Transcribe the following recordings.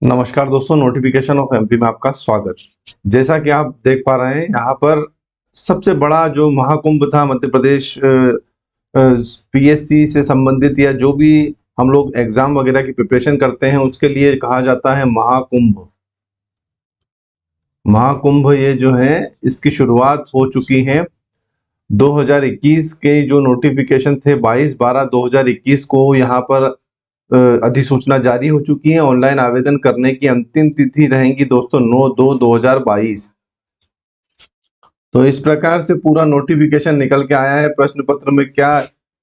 नमस्कार दोस्तों, notification of MP में आपका स्वागत। जैसा कि आप देख पा रहे हैं, यहाँ पर सबसे बड़ा जो महाकुंभ था मध्य प्रदेश पीएससी से संबंधित या जो भी हम लोग एग्जाम वगैरह की प्रिपरेशन करते हैं उसके लिए कहा जाता है महाकुंभ। महाकुंभ ये जो है इसकी शुरुआत हो चुकी है 2021 के जो नोटिफिकेशन थे 22/12/2021 को यहाँ पर अधिसूचना जारी हो चुकी है। ऑनलाइन आवेदन करने की अंतिम तिथि रहेगी दोस्तों 9/2/2022। तो इस प्रकार से पूरा नोटिफिकेशन निकल के आया है। प्रश्न पत्र में क्या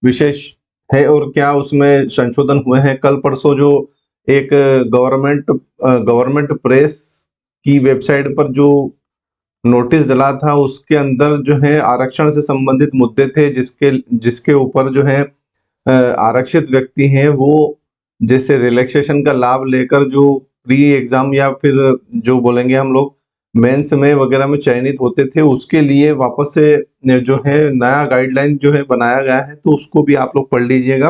विशेष है और क्या उसमें संशोधन हुए हैं। कल परसों जो एक गवर्नमेंट प्रेस की वेबसाइट पर जो नोटिस डला था उसके अंदर जो है आरक्षण से संबंधित मुद्दे थे, जिसके ऊपर जो है आरक्षित व्यक्ति हैं वो जैसे रिलैक्सेशन का लाभ लेकर जो प्री एग्जाम या फिर जो बोलेंगे हम लोग मेंस में वगैरह में चयनित होते थे, उसके लिए वापस से जो है नया गाइडलाइन जो है बनाया गया है, तो उसको भी आप लोग पढ़ लीजिएगा।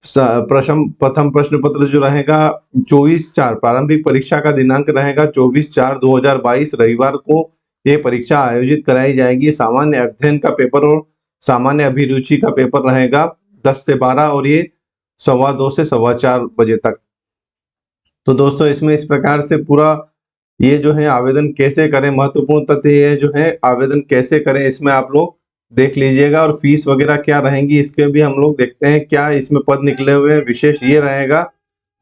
प्रथम प्रश्न पत्र जो रहेगा 24/4, प्रारंभिक परीक्षा का दिनांक रहेगा 24/4/2022 रविवार को ये परीक्षा आयोजित कराई जाएगी। सामान्य अध्ययन का पेपर और सामान्य अभिरुचि का पेपर रहेगा 10 से 12 और ये 2:15 से 4:15 बजे तक। तो दोस्तों इसमें इस प्रकार से पूरा ये जो है आवेदन कैसे करें, महत्वपूर्ण तथ्य ये जो है आवेदन कैसे करें इसमें आप लोग देख लीजिएगा। और फीस वगैरह क्या रहेंगी इसके भी हम लोग देखते हैं क्या इसमें पद निकले हुए हैं। विशेष ये रहेगा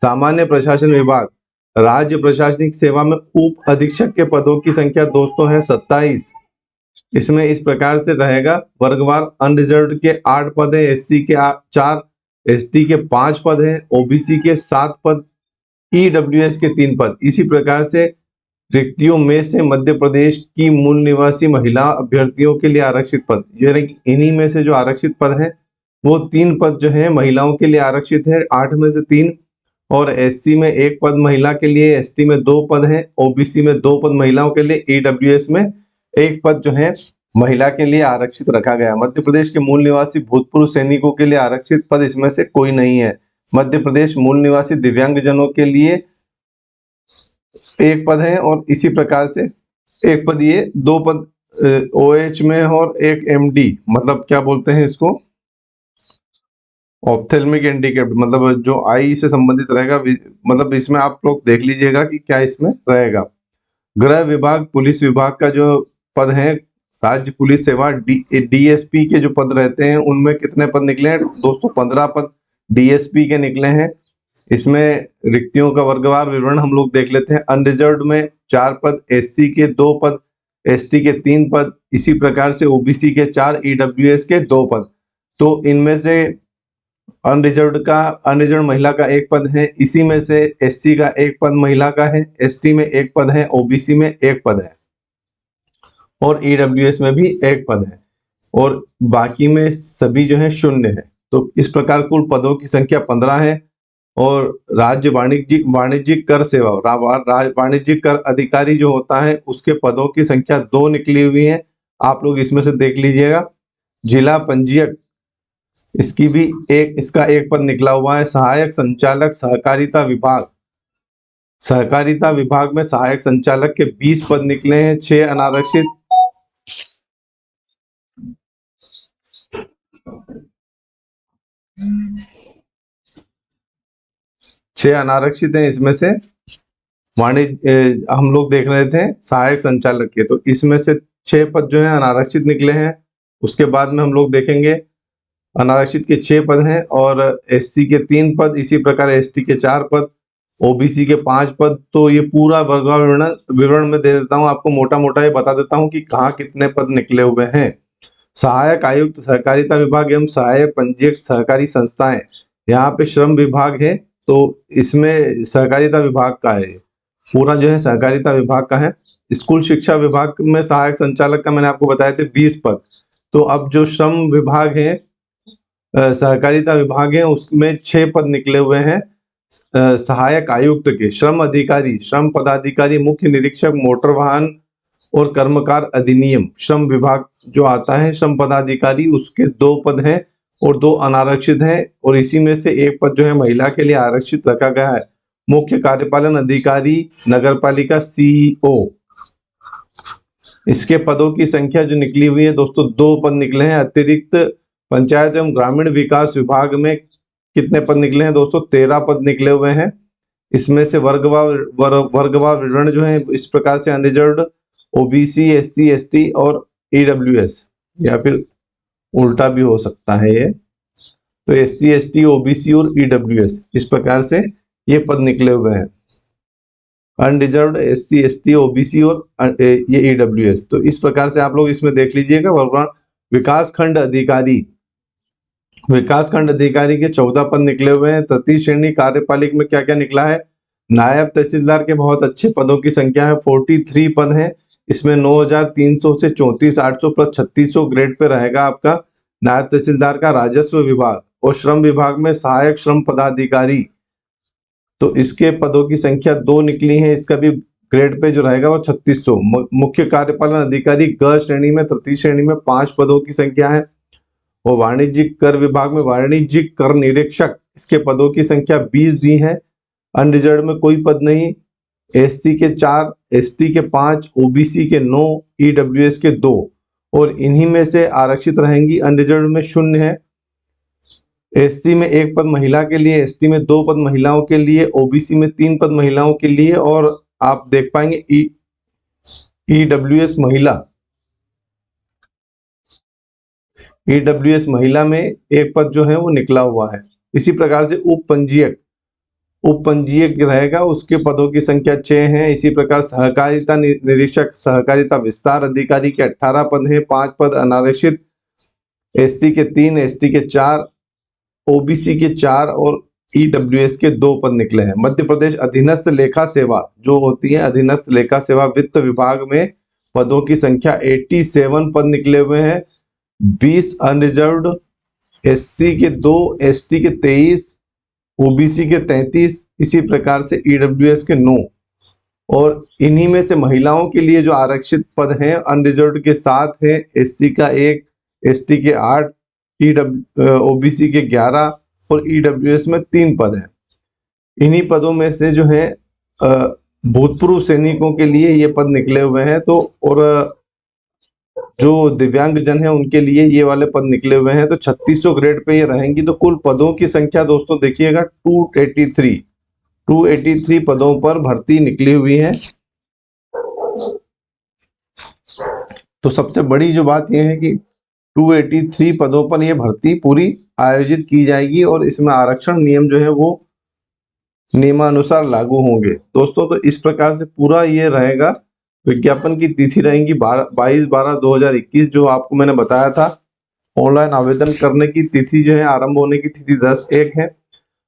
सामान्य प्रशासन विभाग, राज्य प्रशासनिक सेवा में उप अधीक्षक के पदों की संख्या दोस्तों है 27। इसमें इस प्रकार से रहेगा वर्गवार अनरिजर्व्ड के 8 पद है, एससी के 4, एसटी के 5 पद हैं, ओबीसी के 7 पद, ईडब्ल्यूएस के 3 पद। इसी प्रकार से रिक्तियों में से मध्य प्रदेश की मूल निवासी महिला अभ्यर्थियों के लिए आरक्षित पद, यानी इन्हीं में से जो आरक्षित पद हैं वो 3 पद जो है महिलाओं के लिए आरक्षित है, 8 में से 3। और एससी में 1 पद महिला के लिए, एसटी में 2 पद हैं, ओबीसी में 2 पद महिलाओं के लिए, ईडब्ल्यूएस में 1 पद जो है महिला के लिए आरक्षित रखा गया। मध्य प्रदेश के मूल निवासी भूतपूर्व सैनिकों के लिए आरक्षित पद इसमें से कोई नहीं है। मध्य प्रदेश मूल निवासी दिव्यांगजनों के लिए 1 पद है और इसी प्रकार से 1 पद, ये 2 पद ओएच में और 1 एमडी, मतलब क्या बोलते हैं इसको, ऑप्थेल्मिक हैंडीकैप्ड, मतलब जो आई से संबंधित रहेगा। मतलब इसमें आप लोग देख लीजिएगा कि क्या इसमें रहेगा। गृह विभाग, पुलिस विभाग का जो पद है, राज्य पुलिस सेवा डीएसपी के जो पद रहते हैं उनमें कितने पद निकले हैं दोस्तों? 15 पद डीएसपी के निकले हैं। इसमें रिक्तियों का वर्गवार विवरण हम लोग देख लेते हैं। अनरिजर्व्ड में 4 पद, एससी के 2 पद, एसटी के 3 पद, इसी प्रकार से ओबीसी के 4, ईडब्ल्यूएस के 2 पद। तो इनमें से अनरिजर्व्ड महिला का 1 पद है, इसी में से एससी का 1 पद महिला का है, एसटी में 1 पद है, ओबीसी में 1 पद है और ईडब्ल्यूएस में भी 1 पद है और बाकी में सभी जो है शून्य है। तो इस प्रकार कुल पदों की संख्या 15 है। और राज्य वाणिज्यिक कर सेवा, वाणिज्यिक कर अधिकारी जो होता है उसके पदों की संख्या 2 निकली हुई है, आप लोग इसमें से देख लीजिएगा। जिला पंजीयक, इसकी भी इसका 1 पद निकला हुआ है। सहायक संचालक सहकारिता विभाग, सहकारिता विभाग में सहायक संचालक के 20 पद निकले हैं, 6 अनारक्षित। छह अनारक्षित हैं। इसमें से वाणिज्य हम लोग देख रहे थे सहायक संचालक के, तो इसमें से 6 पद जो है अनारक्षित निकले हैं। उसके बाद में हम लोग देखेंगे अनारक्षित के 6 पद हैं और एससी के 3 पद, इसी प्रकार एसटी के 4 पद, ओबीसी के 5 पद। तो ये पूरा वर्गवार विवरण में दे देता हूँ आपको, मोटा मोटा ये बता देता हूँ कि कहाँ कितने पद निकले हुए हैं। सहायक आयुक्त सहकारिता विभाग एवं सहायक पंजीयक सहकारी संस्थाएं, यहाँ पे श्रम विभाग है, तो इसमें सहकारिता विभाग का है, पूरा जो है सहकारिता विभाग का है। स्कूल शिक्षा विभाग में सहायक संचालक का मैंने आपको बताए थे 20 पद। तो अब जो श्रम विभाग है, सहकारिता विभाग है, उसमें 6 पद निकले हुए हैं। सहायक आयुक्त के, श्रम अधिकारी, श्रम पदाधिकारी, मुख्य निरीक्षक मोटर वाहन और कर्मकार अधिनियम, श्रम विभाग जो आता है, श्रम पदाधिकारी, उसके 2 पद हैं और 2 अनारक्षित हैं और इसी में से 1 पद जो है महिला के लिए आरक्षित रखा गया है। मुख्य कार्यपालन अधिकारी नगरपालिका सीईओ। इसके पदों की संख्या जो निकली हुई है दोस्तों, 2 पद निकले हैं। अतिरिक्त पंचायत एवं ग्रामीण विकास विभाग में कितने पद निकले हैं दोस्तों? 13 पद निकले हुए हैं। इसमें से वर्गवार विवरण जो है इस प्रकार से अनरिजर्व्ड, ओबीसी, एससी, एसटी और ईडब्ल्यूएस, या फिर उल्टा भी हो सकता है ये। तो एससी, एसटी, ओबीसी और ईडब्ल्यूएस, इस प्रकार से ये पद निकले हुए हैं। अनरिजर्व्ड, एससी, एसटी, ओबीसी और ये ईडब्ल्यूएस। तो इस प्रकार से आप लोग इसमें देख लीजिएगा। वर्गवार विकासखंड अधिकारी, विकासखंड अधिकारी के 14 पद निकले हुए हैं। तृतीय श्रेणी कार्यपालिक में क्या क्या निकला है? नायब तहसीलदार के बहुत अच्छे पदों की संख्या है, 43 पद हैं। इसमें 9,300 से 34,800 प्लस 3600 ग्रेड पे रहेगा आपका नायब तहसीलदार का। राजस्व विभाग और श्रम विभाग में सहायक श्रम पदाधिकारी, तो इसके पदों की संख्या 2 निकली है। इसका भी ग्रेड पे जो रहेगा वो 3600। मुख्य कार्यपालन अधिकारी ग श्रेणी में, तृतीय श्रेणी में 5 पदों की संख्या है। और वाणिज्यिक कर विभाग में वाणिज्यिक कर निरीक्षक, इसके पदों की संख्या 20 दी है। अनरिजर्व में कोई पद नहीं। एससी के 4, एसटी के 5, ओबीसी के 9, ईडब्ल्यूएस के 2, और इन्हीं में से आरक्षित रहेंगी। अनरिजर्व में 0 है। एससी में 1 पद महिला के लिए, एसटी में 2 पद महिलाओं के लिए, ओबीसी में 3 पद महिलाओं के लिए, और आप देख पाएंगे ईडब्ल्यूएस महिला, ईडब्ल्यूएस महिला में 1 पद जो है वो निकला हुआ है। इसी प्रकार से उप पंजीयक रहेगा, उसके पदों की संख्या 6 है। इसी प्रकार सहकारिता निरीक्षक, सहकारिता विस्तार अधिकारी के 18 पद हैं, 5 पद अनारक्षित। एससी के 3, एसटी के 4, ओबीसी के 4 और ईडब्ल्यूएस के 2 पद निकले हैं। मध्य प्रदेश अधीनस्थ लेखा सेवा जो होती है, अधीनस्थ लेखा सेवा वित्त विभाग में पदों की संख्या 87 पद निकले हुए हैं। 20 अनरिजर्व्ड, एससी के 2, एसटी के 23, ओबीसी के 33, इसी प्रकार से ईडब्ल्यूएस के 9, और इन्हीं में से महिलाओं के लिए जो आरक्षित पद हैं अनरिजर्व्ड के 7 हैं। एससी का 1, एसटी के 8, ओबीसी के 11 और ईडब्ल्यूएस में 3 पद हैं। इन्हीं पदों में से जो है भूतपूर्व सैनिकों के लिए ये पद निकले हुए हैं। तो और जो दिव्यांग जन है उनके लिए ये वाले पद निकले हुए हैं। तो 3600 ग्रेड पे ये रहेंगी। तो कुल पदों की संख्या दोस्तों देखिएगा 283 पदों पर भर्ती निकली हुई है। तो सबसे बड़ी जो बात यह है कि 283 पदों पर यह भर्ती पूरी आयोजित की जाएगी और इसमें आरक्षण नियम जो है वो नियमानुसार लागू होंगे दोस्तों। तो इस प्रकार से पूरा ये रहेगा। विज्ञापन की तिथि रहेंगी 22/12/2021, जो आपको मैंने बताया था। ऑनलाइन आवेदन करने की तिथि जो है, आरंभ होने की तिथि 10/1 है।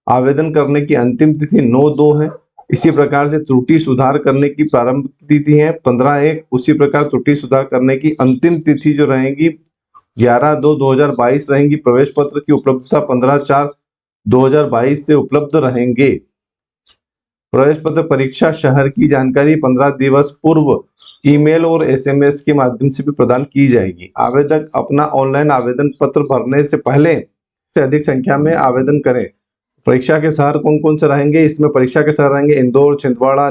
आवेदन करने की अंतिम तिथि 9/2 है। इसी प्रकार से त्रुटि सुधार करने की प्रारंभ तिथि है 15/1। उसी प्रकार त्रुटि सुधार करने की अंतिम तिथि जो रहेंगी 11/2/2022 रहेंगी। प्रवेश पत्र की उपलब्धता 15/4/2022 से उपलब्ध रहेंगे। प्रवेश पत्र परीक्षा शहर की जानकारी 15 दिवस पूर्व ईमेल और एसएमएस के माध्यम से भी प्रदान की जाएगी। आवेदक अपना ऑनलाइन आवेदन पत्र भरने से पहले से अधिक संख्या में आवेदन करें। परीक्षा के शहर कौन कौन से रहेंगे? इसमें परीक्षा के शहर रहेंगे इंदौर, छिंदवाड़ा,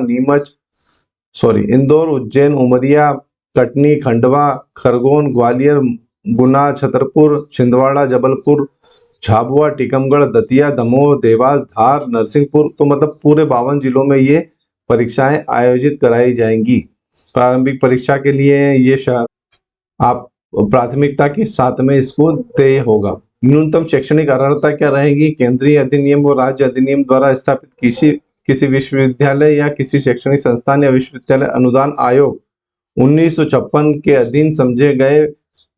इंदौर, उज्जैन, उमरिया, कटनी, खंडवा, खरगोन, ग्वालियर, गुना, छतरपुर, छिंदवाड़ा, जबलपुर, झाबुआ, टीकमगढ़, दतिया, दमोह, देवास, धार, नरसिंहपुर। तो मतलब पूरे 52 जिलों में ये परीक्षाएं आयोजित कराई जाएंगी। प्रारंभिक परीक्षा के लिए ये शहर आप प्राथमिकता के साथ में इसको देय होगा। न्यूनतम शैक्षणिक अर्हता क्या रहेगी? केंद्रीय अधिनियम और राज्य अधिनियम द्वारा स्थापित किसी विश्वविद्यालय या किसी शैक्षणिक संस्थान या विश्वविद्यालय अनुदान आयोग 1956 के अधीन समझे गए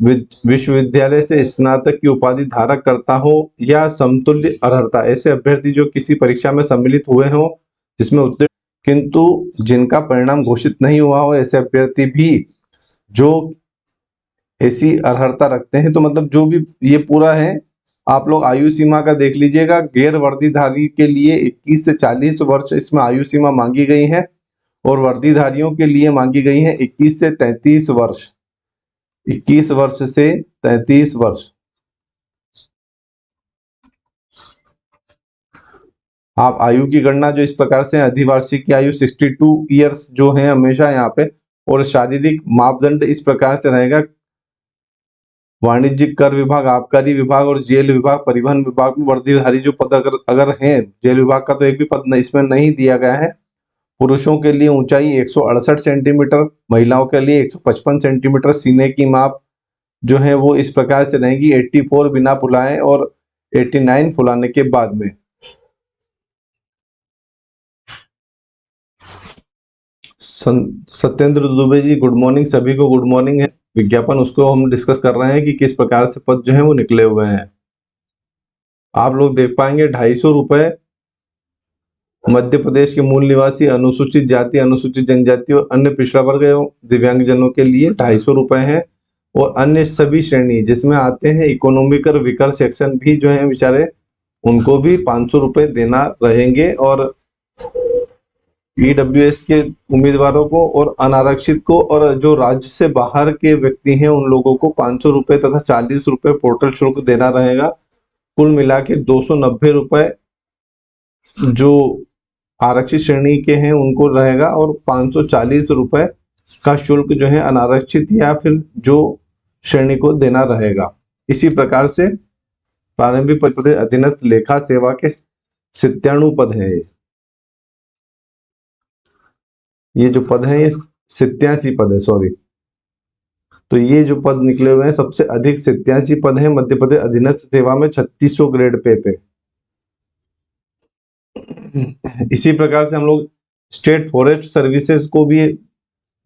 विश्वविद्यालय से स्नातक की उपाधि धारक करता हो या समतुल्य अर्हता, ऐसे अभ्यर्थी जो किसी परीक्षा में सम्मिलित हुए हो जिसमें उत्तीर्ण किंतु जिनका परिणाम घोषित नहीं हुआ हो, ऐसे अभ्यर्थी भी जो ऐसी अर्हता रखते हैं। तो मतलब जो भी ये पूरा है, आप लोग आयु सीमा का देख लीजिएगा। गैर वर्दीधारी के लिए 21 से 40 वर्ष इसमें आयु सीमा मांगी गई है और वर्दीधारियों के लिए मांगी गई है 21 से 33 वर्ष। 21 वर्ष से 33 वर्ष। आप आयु की गणना जो इस प्रकार से, अधिवार्षिक की आयु 62 ईयर्स जो है हमेशा यहाँ पे, और शारीरिक मापदंड इस प्रकार से रहेगा। वाणिज्यिक, कर विभाग, आबकारी विभाग और जेल विभाग, परिवहन विभाग में वर्दीधारी जो पद अगर हैं, जेल विभाग का तो एक भी पद इसमें नहीं दिया गया है। पुरुषों के लिए ऊंचाई 168 सेंटीमीटर, महिलाओं के लिए 155 सेंटीमीटर। सीने की माप जो है वो इस प्रकार से रहेगी 84 बिना फुलाए और 89 फुलाने के बाद में। सत्येंद्र दुबे जी, गुड मॉर्निंग, सभी को गुड मॉर्निंग है। विज्ञापन उसको हम डिस्कस कर रहे हैं कि किस प्रकार से पद जो है वो निकले हुए हैं। आप लोग देख पाएंगे 250 रुपए मध्य प्रदेश के मूल निवासी, अनुसूचित जाति, अनुसूचित जनजाति और अन्य पिछड़ा वर्ग एवं दिव्यांगजनों के लिए 250 रुपए हैं। और अन्य सभी श्रेणी जिसमें आते हैं इकोनॉमिक और विकर सेक्शन भी जो है बेचारे, उनको भी 500 रुपए देना रहेंगे। और ईडब्ल्यूएस के उम्मीदवारों को और अनारक्षित को और जो राज्य से बाहर के व्यक्ति हैं उन लोगों को 500 रुपए तथा 40 रुपए पोर्टल शुल्क देना रहेगा। कुल मिला के 290 रुपए जो आरक्षित श्रेणी के हैं उनको रहेगा, और 540 रुपए का शुल्क जो है अनारक्षित या फिर जो श्रेणी को देना रहेगा। इसी प्रकार से प्रारंभिक पद अधीनस्थ लेखा सेवा के 97 पद है। ये जो पद है ये 87 पद है, सॉरी। तो ये जो पद निकले हुए हैं सबसे अधिक 87 पद है मध्य प्रदेश अधीनस्थ सेवा में 3600 ग्रेड पे। इसी प्रकार से हम लोग स्टेट फॉरेस्ट सर्विसेज को भी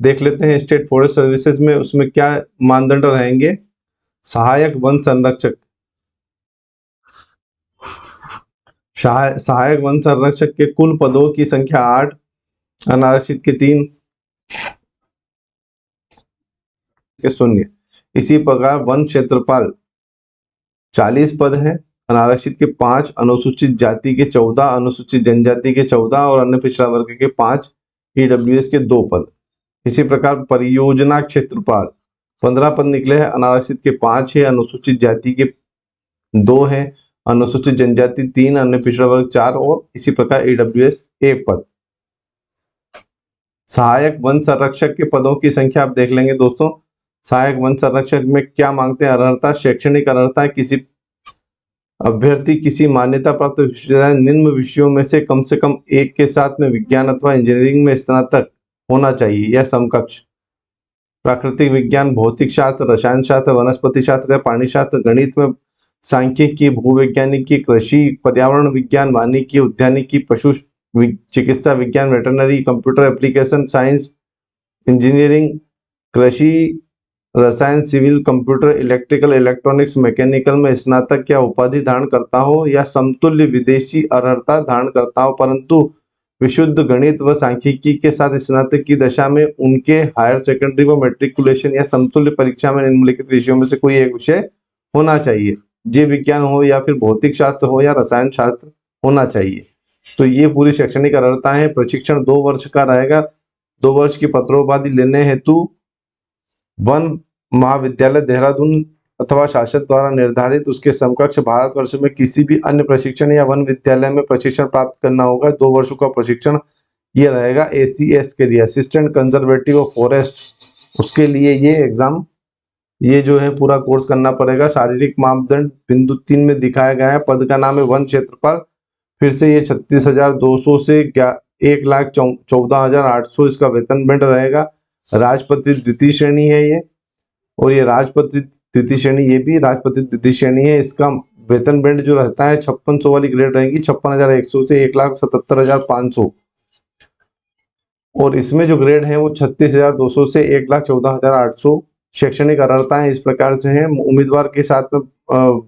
देख लेते हैं। स्टेट फॉरेस्ट सर्विसेज में उसमें क्या मानदंड रहेंगे। सहायक वन संरक्षक, सहायक वन संरक्षक के कुल पदों की संख्या 8, अनारक्षित के 3 के 0। इसी प्रकार वन क्षेत्रपाल 40 पद हैं, अनारक्षित के 5, अनुसूचित जाति के 14, अनुसूचित जनजाति के 14 और अन्य पिछड़ा वर्ग के 5, ईडब्ल्यूएस के 2 पद। इसी प्रकार परियोजना क्षेत्रपाल 15 पद निकले हैं, अनारक्षित के 5 है, अनुसूचित जाति के 2 हैं, अनुसूचित जनजाति 3, अन्य पिछड़ा वर्ग 4 और इसी प्रकार ईडब्ल्यूएस 1 पद। सहायक वन संरक्षक के पदों की संख्या आप देख लेंगे दोस्तों। सहायक वन संरक्षक में क्या मांगते हैं। अर्हता, शैक्षणिक अर्हता, किसी अभ्यर्थी किसी मान्यता प्राप्त विश्वविद्यालय निम्न विषयों में से कम एक के साथ में विज्ञान अथवा इंजीनियरिंग में स्नातक होना चाहिए या समकक्ष। प्राकृतिक विज्ञान, भौतिक शास्त्र, रसायन शास्त्र, वनस्पति शास्त्र या प्राणी शास्त्र, गणित में सांख्यिकी, भूवैज्ञानिकी, कृषि, पर्यावरण विज्ञान, वानिकी, उद्यानिकी, पशु चिकित्सा विज्ञान, veterinary, computer application science, engineering, कृषि, रसायन, civil, computer, electrical, electronics, mechanical में स्नातक या उपाधि धारण करता हो या समतुल्य विदेशी अर्हता धारण करता हो, परंतु विशुद्ध गणित व सांख्यिकी के साथ स्नातक की दशा में उनके हायर सेकेंडरी व मेट्रिकुलेशन या समतुल्य परीक्षा में निम्नलिखित विषयों में से कोई एक विषय होना चाहिए। जीव विज्ञान हो या फिर भौतिक शास्त्र हो या रसायन शास्त्र होना चाहिए। तो ये पूरी शैक्षणिक अर्हता है। प्रशिक्षण 2 वर्ष का रहेगा। 2 वर्ष की पत्रोपाधि लेने हेतु वन महाविद्यालय देहरादून अथवा शासन द्वारा निर्धारित उसके समकक्ष भारतवर्ष में किसी भी अन्य प्रशिक्षण या वन विद्यालय में प्रशिक्षण प्राप्त करना होगा। 2 वर्षों का प्रशिक्षण ये रहेगा। ACS के लिए असिस्टेंट कंजर्वेटिव ऑफ फॉरेस्ट, उसके लिए ये एग्जाम, ये जो है पूरा कोर्स करना पड़ेगा। शारीरिक मापदंड बिंदु 3 में दिखाया गया है। पद का नाम है वन क्षेत्रपाल। फिर से ये 36,200 से 1,14,800 इसका वेतन बैंड रहेगा। राजपत्रित द्वितीय श्रेणी है ये, और ये राजपत्रित द्वितीय श्रेणी, ये भी राजपत्रित द्वितीय श्रेणी है। इसका वेतन बैंड जो रहता है 5600 वाली ग्रेड रहेगी, 56,100 से 1,77,500। और इसमें जो ग्रेड है वो 36,200 से 1,14,800 शैक्षणिक अर्हताएं इस प्रकार से हैं। उम्मीदवार के साथ में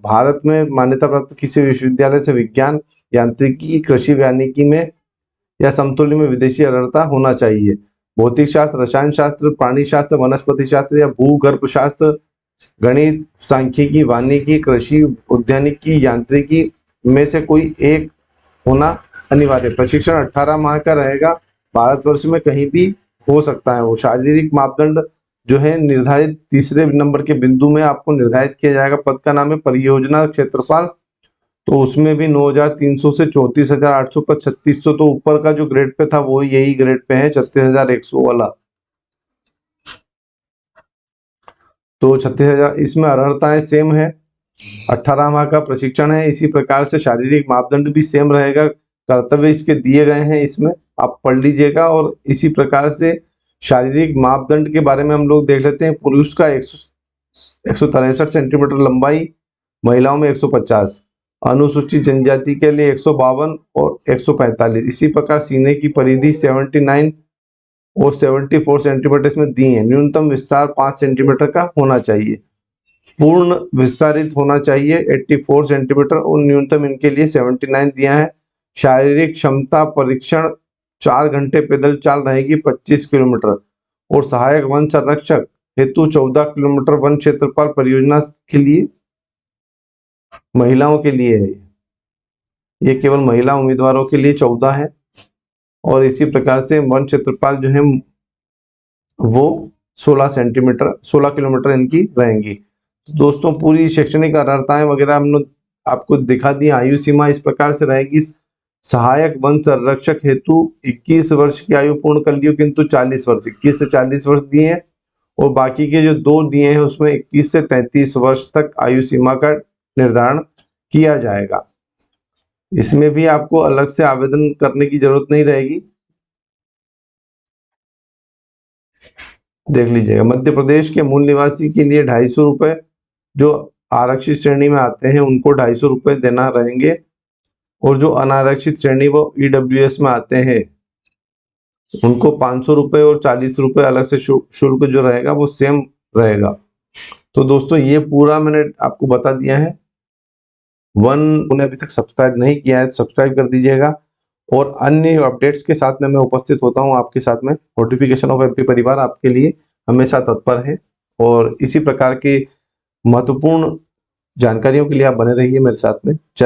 भारत में मान्यता प्राप्त किसी विश्वविद्यालय से विज्ञान, यांत्रिकी, कृषि, वानिकी में या समतुल्य में विदेशी अर्हता होना चाहिए। भौतिक शास्त्र, रसायन शास्त्र, प्राणी शास्त्र, वनस्पति शास्त्र या भूगर्भ शास्त्र, गणित, सांख्यिकी, वानिकी, कृषि, उद्यानिकी, यांत्रिकी में से कोई एक होना अनिवार्य। प्रशिक्षण 18 माह का रहेगा। भारतवर्ष में कहीं भी हो सकता है वो। शारीरिक मापदंड जो है निर्धारित तीसरे नंबर के बिंदु में आपको निर्धारित किया जाएगा। पद का नाम है परियोजना क्षेत्रपाल। तो उसमें भी 9,300 से 34,800 पर 3600, तो ऊपर का जो ग्रेड पे था वो यही ग्रेड पे है 36,100 वाला। तो 36,000 इसमें अर्हताएं सेम है, 18 माह का प्रशिक्षण है। इसी प्रकार से शारीरिक मापदंड भी सेम रहेगा, कर्तव्य इसके दिए गए हैं, इसमें आप पढ़ लीजिएगा। और इसी प्रकार से शारीरिक मापदंड के बारे में हम लोग देख लेते हैं। पुरुष का 163 सेंटीमीटर लंबाई, महिलाओं में 150, अनुसूचित जनजाति के लिए 152 और 145। इसी प्रकार सीने की परिधि 79 और 74 सेंटीमीटर इसमें दी है। न्यूनतम विस्तार 5 सेंटीमीटर का होना चाहिए, पूर्ण विस्तारित होना चाहिए 84 सेंटीमीटर, और न्यूनतम इनके लिए 79 दिया है। शारीरिक क्षमता परीक्षण 4 घंटे पैदल चाल रहेगी 25 किलोमीटर, और सहायक वन संरक्षक हेतु 14 किलोमीटर वन क्षेत्रपाल परियोजना के लिए महिलाओं के लिए है। ये केवल महिला उम्मीदवारों के लिए 14 है। और इसी प्रकार से वन क्षेत्रपाल जो है वो 16 किलोमीटर इनकी रहेंगी। तो दोस्तों पूरी शैक्षणिक अर्हताएं वगैरह हम लोग आपको दिखा दी। आयु सीमा इस प्रकार से रहेगी। सहायक वन संरक्षक हेतु 21 वर्ष की आयु पूर्ण कर लियो, किंतु 40 वर्ष, 21 से 40 वर्ष दिए हैं। और बाकी के जो 2 दिए हैं उसमें 21 से 33 वर्ष तक आयु सीमा का निर्धारण किया जाएगा। इसमें भी आपको अलग से आवेदन करने की जरूरत नहीं रहेगी। देख लीजिएगा, मध्य प्रदेश के मूल निवासी के लिए 250 रुपये, जो आरक्षित श्रेणी में आते हैं उनको 250 रुपये देना रहेंगे, और जो अनारक्षित श्रेणी वो ईडब्ल्यूएस में आते हैं उनको 500 रुपये और 40 रुपये अलग से शुल्क जो रहेगा वो सेम रहेगा। तो दोस्तों ये पूरा मैंने आपको बता दिया है। उन्हें अभी तक सब्सक्राइब नहीं किया है तो सब्सक्राइब कर दीजिएगा, और अन्य अपडेट्स के साथ में मैं उपस्थित होता हूं आपके साथ में। नोटिफिकेशन ऑफ एमपी परिवार आपके लिए हमेशा तत्पर है, और इसी प्रकार की महत्वपूर्ण जानकारियों के लिए आप बने रहिए मेरे साथ में। जय